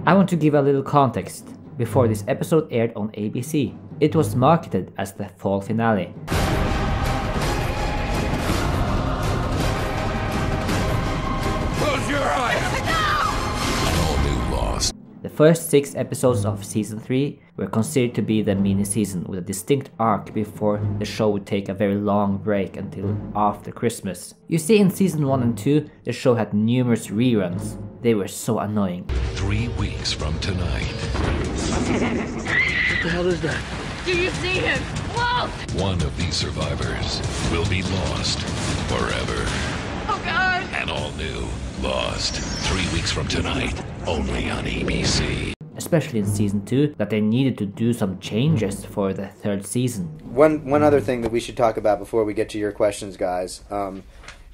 I want to give a little context. Before this episode aired on ABC, it was marketed as the fall finale. Close your eyes! All new Lost. The first 6 episodes of Season 3 were considered to be the mini-season with a distinct arc before the show would take a very long break until after Christmas. You see, in Season 1 and 2, the show had numerous reruns. They were so annoying. 3 weeks from tonight. What the hell is that? Do you see him? Whoa! One of these survivors will be lost forever. Oh God! And all new Lost. 3 weeks from tonight, only on ABC. Especially in Season 2, that they needed to do some changes for the 3rd season. One other thing that we should talk about before we get to your questions, guys,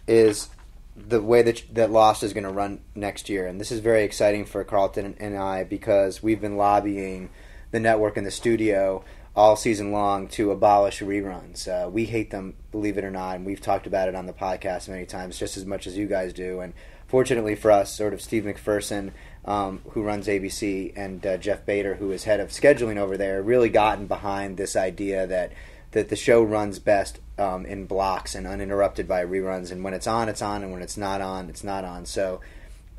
is the way that Lost is going to run next year. And this is very exciting for Carlton and I because we've been lobbying the network and the studio all season long to abolish reruns. We hate them, believe it or not, and we've talked about it on the podcast many times, just as much as you guys do. And fortunately for us, sort of Steve McPherson, who runs ABC, and Jeff Bader, who is head of scheduling over there, really gotten behind this idea that the show runs best in blocks and uninterrupted by reruns. And when it's on, and when it's not on, it's not on. So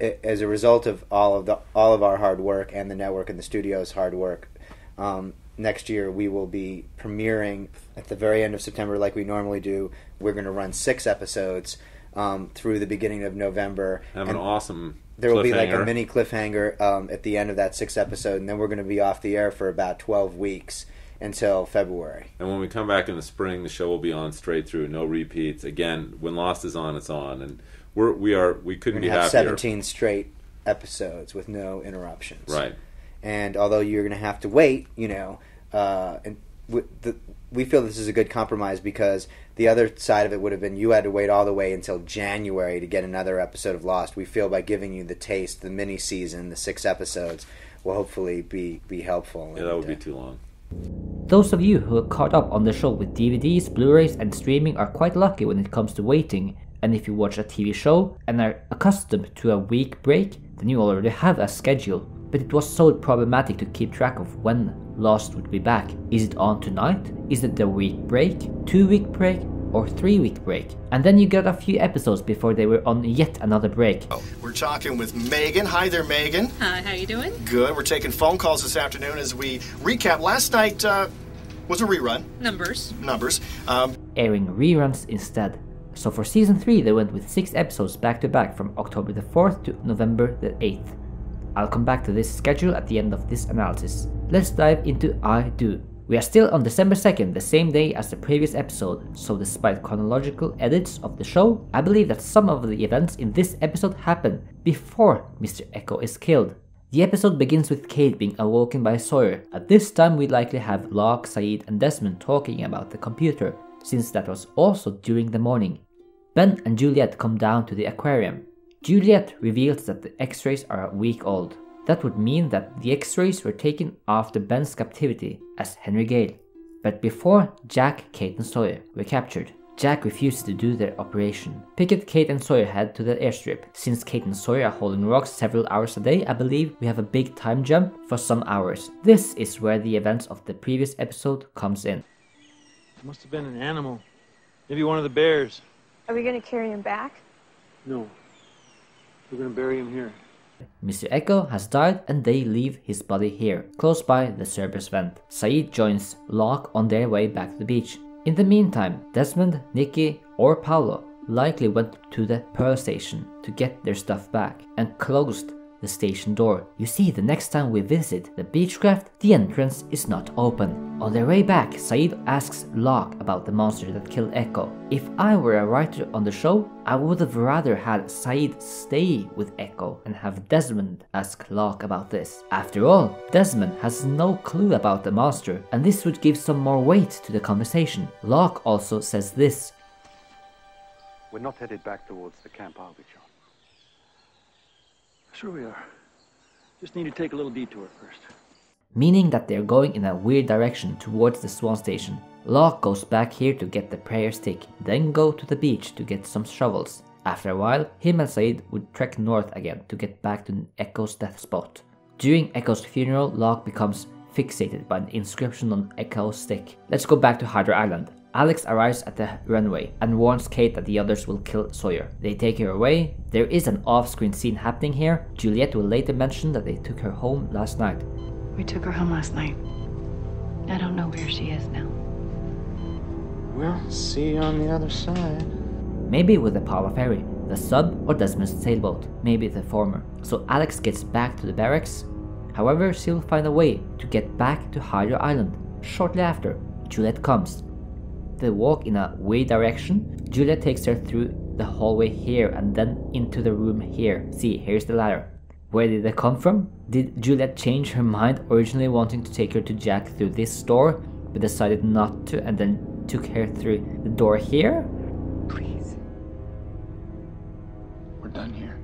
as a result of all of our hard work and the network and the studio's hard work, next year we will be premiering at the very end of September like we normally do. We're going to run 6 episodes through the beginning of November. Have an awesome There will be like a mini cliffhanger at the end of that 6th episode, and then we're going to be off the air for about 12 weeks until February. And when we come back in the spring, the show will be on straight through, no repeats. Again, when Lost is on, it's on, and we couldn't be happier. 17 straight episodes with no interruptions. Right. And although you're going to have to wait, and we feel this is a good compromise because the other side of it would have been you had to wait all the way until January to get another episode of Lost. We feel by giving you the taste, the mini-season, the 6 episodes, will hopefully be helpful. Yeah, that would be too long. Those of you who are caught up on the show with DVDs, Blu-rays and streaming are quite lucky when it comes to waiting. And if you watch a TV show and are accustomed to a week break, then you already have a schedule. But it was so problematic to keep track of when Lost would be back. Is it on tonight? Is it a week break, 2-week break, or 3-week break? And then you got a few episodes before they were on yet another break. We're talking with Megan. Hi there, Megan. Hi, how you doing? Good. We're taking phone calls this afternoon as we recap. Last night was a rerun. Numbers. Airing reruns instead. So for Season 3 they went with 6 episodes back to back from October the 4th to November the 8th. I'll come back to this schedule at the end of this analysis. Let's dive into I Do. We are still on December 2nd, the same day as the previous episode, so despite chronological edits of the show, I believe that some of the events in this episode happen before Mr. Echo is killed. The episode begins with Kate being awoken by Sawyer. At this time we likely have Locke, Sayid and Desmond talking about the computer, since that was also during the morning. Ben and Juliet come down to the aquarium. Juliet reveals that the X-rays are a week old. That would mean that the X-rays were taken after Ben's captivity as Henry Gale. But before Jack, Kate and Sawyer were captured, Jack refuses to do their operation. Pickett, Kate and Sawyer head to the airstrip. Since Kate and Sawyer are holding rocks several hours a day, I believe we have a big time jump for some hours. This is where the events of the previous episode comes in. It must have been an animal. Maybe one of the bears. Are we going to carry him back? No. We're going to bury him here. Mr. Echo has died and they leave his body here, close by the Cerberus vent. Sayid joins Locke on their way back to the beach. In the meantime, Desmond, Nikki or Paolo likely went to the Pearl Station to get their stuff back and closed the station door. You see, the next time we visit the Beechcraft, the entrance is not open. On their way back, Sayid asks Locke about the monster that killed Echo. If I were a writer on the show, I would have rather had Sayid stay with Echo and have Desmond ask Locke about this. After all, Desmond has no clue about the monster, and this would give some more weight to the conversation. Locke also says this. We're not headed back towards the camp, are we, John? Sure we are. Just need to take a little detour first. Meaning that they're going in a weird direction towards the Swan Station. Locke goes back here to get the prayer stick, then go to the beach to get some shovels. After a while, him and Sayid would trek north again to get back to Echo's death spot. During Echo's funeral, Locke becomes fixated by an inscription on Echo's stick. Let's go back to Hydra Island. Alex arrives at the runway and warns Kate that the others will kill Sawyer. They take her away. There is an off-screen scene happening here. Juliet will later mention that they took her home last night. We took her home last night. I don't know where she is now. We'll see you on the other side. Maybe with the Paula ferry, the sub, or Desmond's sailboat. Maybe the former. So Alex gets back to the barracks. However, she'll find a way to get back to Hydra Island. Shortly after, Juliet comes. They walk in a weird direction. Juliet takes her through the hallway here and then into the room here. See, here's the ladder. Where did they come from? Did Juliet change her mind, originally wanting to take her to Jack through this door, but decided not to and then took her through the door here? Please. We're done here.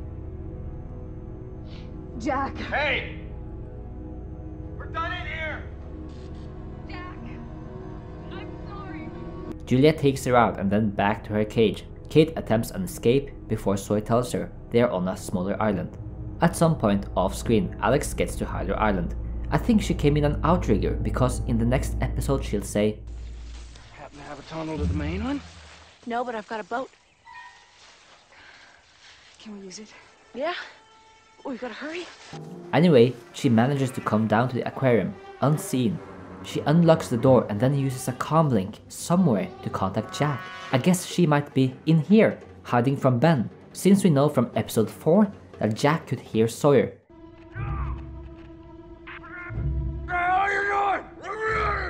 Jack. Hey! We're done in here! Jack, I'm sorry. Juliet takes her out and then back to her cage. Kate attempts an escape before Sawyer tells her they are on a smaller island. At some point off screen, Alex gets to Hydra Island. I think she came in an outrigger because in the next episode she'll say, Happen to have a tunnel to the main one? No, but I've got a boat. Can we use it? Yeah? We gotta hurry. Anyway, she manages to come down to the aquarium, unseen. She unlocks the door and then uses a comm link somewhere to contact Jack. I guess she might be in here, hiding from Ben, since we know from episode 4 that Jack could hear Sawyer.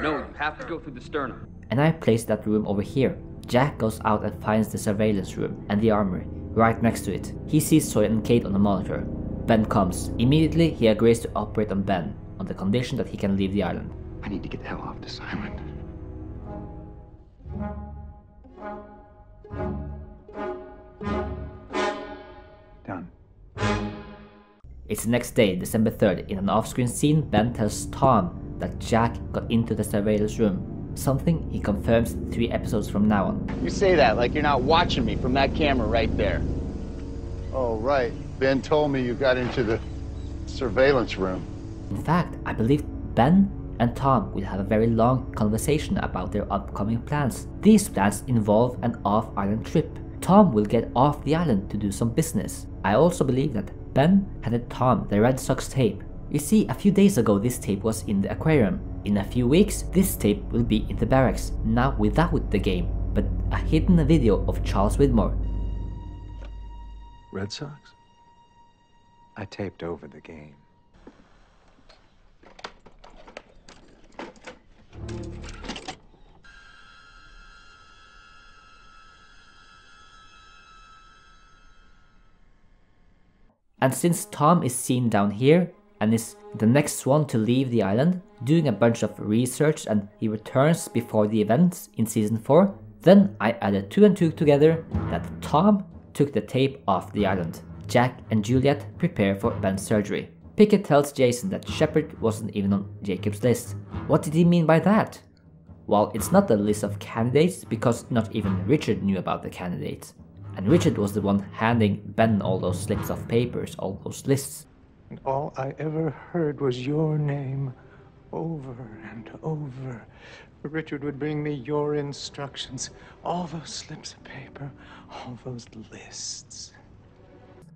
No, you have to go through the sternum. And I placed that room over here. Jack goes out and finds the surveillance room and the armory right next to it. He sees Sawyer and Kate on the monitor. Ben comes. Immediately he agrees to operate on Ben, on the condition that he can leave the island. I need to get the hell off this island. Done. It's the next day, December 3rd. In an off-screen scene, Ben tells Tom that Jack got into the surveillance room, something he confirms 3 episodes from now on. You say that like you're not watching me from that camera right there. Oh, right. Ben told me you got into the surveillance room. In fact, I believe Ben and Tom will have a very long conversation about their upcoming plans. These plans involve an off-island trip. Tom will get off the island to do some business. I also believe that Ben handed Tom the Red Sox tape. You see, a few days ago this tape was in the aquarium. In a few weeks, this tape will be in the barracks, now without the game, but a hidden video of Charles Widmore. Red Sox? I taped over the game. And since Tom is seen down here and is the next one to leave the island, doing a bunch of research, and he returns before the events in season 4, then I added 2 and 2 together that Tom took the tape off the island. Jack and Juliet prepare for Ben's surgery. Pickett tells Jason that Shepard wasn't even on Jacob's list. What did he mean by that? Well, it's not a list of candidates because not even Richard knew about the candidates. And Richard was the one handing Ben all those slips of papers, all those lists. And all I ever heard was your name over and over. Richard would bring me your instructions, all those slips of paper, all those lists.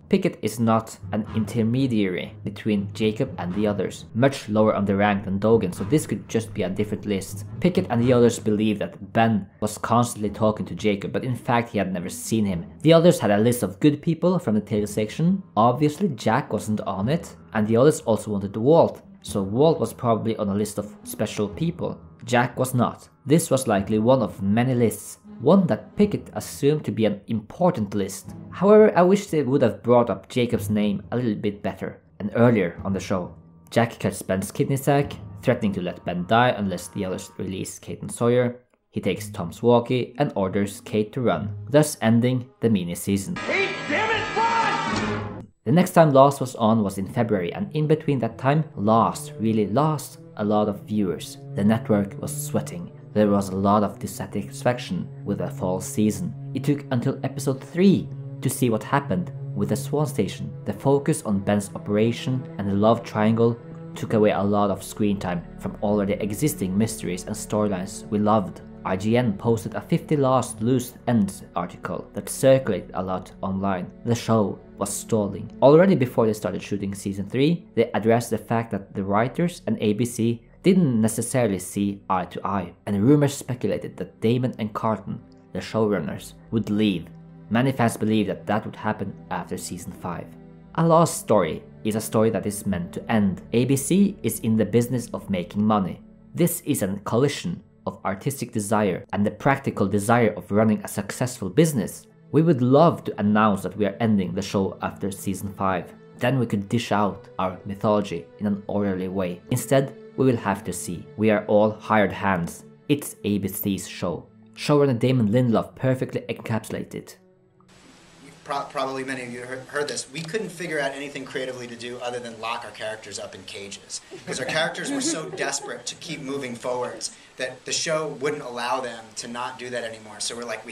Pickett is not an intermediary between Jacob and the others, much lower on the rank than Dogan, so this could just be a different list. Pickett and the others believe that Ben was constantly talking to Jacob, but in fact he had never seen him. The others had a list of good people from the tail section. Obviously Jack wasn't on it, and the others also wanted Walt, so Walt was probably on a list of special people. Jack was not. This was likely one of many lists, one that Pickett assumed to be an important list. However, I wish they would have brought up Jacob's name a little bit better and earlier on the show. Jack cuts Ben's kidney sack, threatening to let Ben die unless the others release Kate and Sawyer. He takes Tom's walkie and orders Kate to run, thus ending the mini-season. Hey, damn it, run! The next time Lost was on was in February, and in between that time, Lost really lost a lot of viewers. The network was sweating. There was a lot of dissatisfaction with the fall season. It took until episode 3 to see what happened With the Swan Station, the focus on Ben's operation and the love triangle took away a lot of screen time from already existing mysteries and storylines we loved. IGN posted a 50 Last Loose Ends article that circulated a lot online. The show was stalling. Already before they started shooting season 3, they addressed the fact that the writers and ABC didn't necessarily see eye to eye, and rumors speculated that Damon and Carlton, the showrunners, would leave. Many fans believed that that would happen after season 5. A lost story is a story that is meant to end. ABC is in the business of making money. This is a collision of artistic desire and the practical desire of running a successful business. We would love to announce that we are ending the show after season 5. Then we could dish out our mythology in an orderly way. Instead, we will have to see. We are all hired hands. It's ABC's show. Showrunner Damon Lindelof perfectly encapsulated it. Probably many of you heard this. We couldn't figure out anything creatively to do other than lock our characters up in cages, because our characters were so desperate to keep moving forwards that the show wouldn't allow them to not do that anymore. So we're like,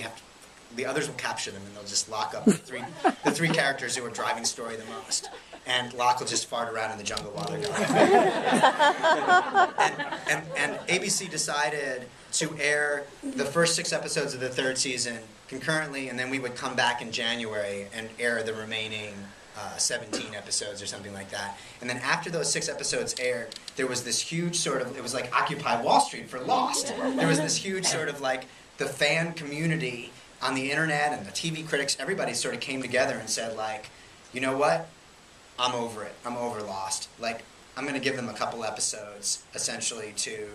the others will capture them and they'll just lock up the three characters who are driving story the most. And Locke will just fart around in the jungle while they're going. and ABC decided to air the first 6 episodes of the 3rd season concurrently, and then we would come back in January and air the remaining 17 episodes or something like that. And then after those 6 episodes aired, there was this huge sort of, it was like Occupy Wall Street for Lost. There was this huge sort of like the fan community on the internet and the TV critics, everybody sort of came together and said like, you know what? I'm over it. I'm over Lost. Like, I'm going to give them a couple episodes essentially to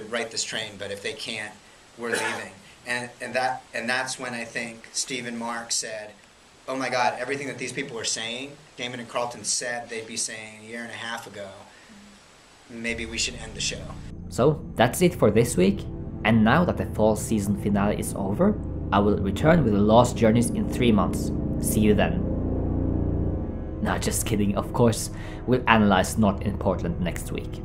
right this train, but if they can't, we're leaving. And that's when I think Steve and Mark said, oh my God, everything that these people are saying, Damon and Carlton said they'd be saying a year and a half ago, maybe we should end the show. So that's it for this week. And now that the fall season finale is over, I will return with the Lost Journeys in 3 months. See you then. Nah, just kidding, of course. We'll analyze Not in Portland next week.